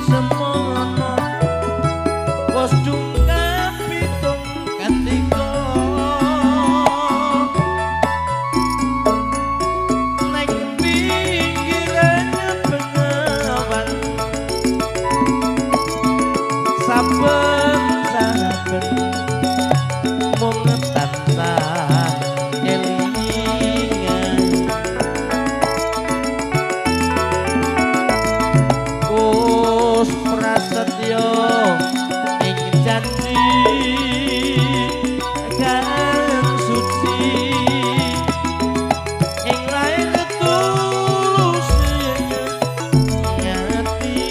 semono kostum kapitung ketiga neng pinggiran bengawan saben-saben mung tansah elingan us prasetyo ing janji kang suci ing lair tulus ngati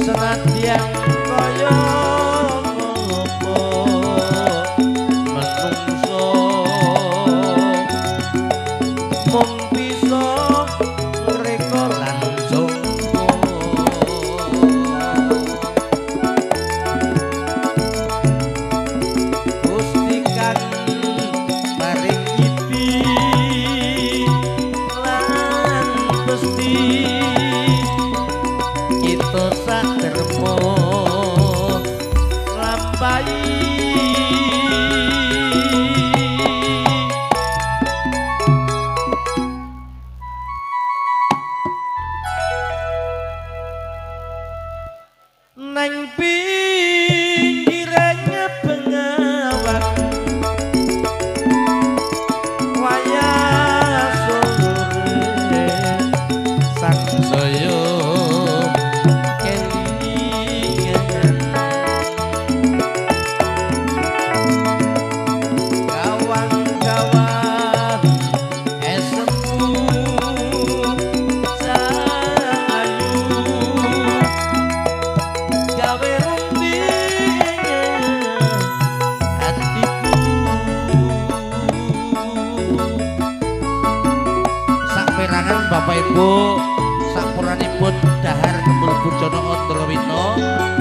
senadyan kaya ngopo menungso mung bisa ngreka lan jompo Gusti kang paring iki lan Gusti kita sadermo lampahi nang pinggirannya bengawan wayah sore sang saya kelingan kawan-kawan esemu sayu gawe runding hatiku saperangan Bapak Ibu sapuranipun dahar kembul Burjono Andrawina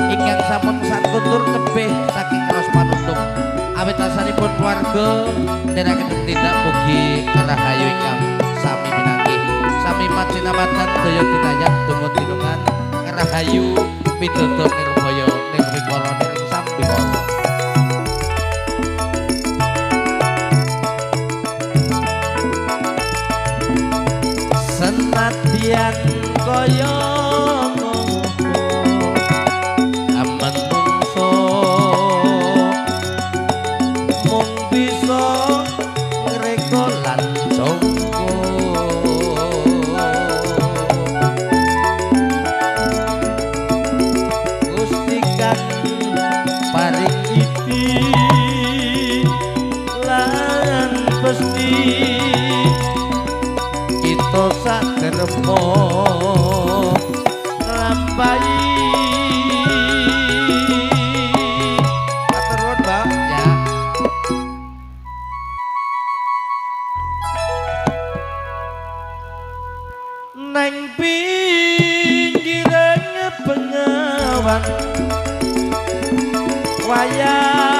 ingkang sampun sakuntur tebih saking Ros Panuntung awit asalipun keluarga nderekaken tindak mugi rahayu ingkang sami pinanggih sami macinamatan daya tinayak donga tinungan rahayu pitutur nirmaya ning rikala ning sambikala senadyan kaya ngopo menungso mung bisa ngreka lan jompo Gusti kang paring iki lan Gusti kita sadermo nglampahi matur nuwun Mbak ya nang pinggiran bengawan wayah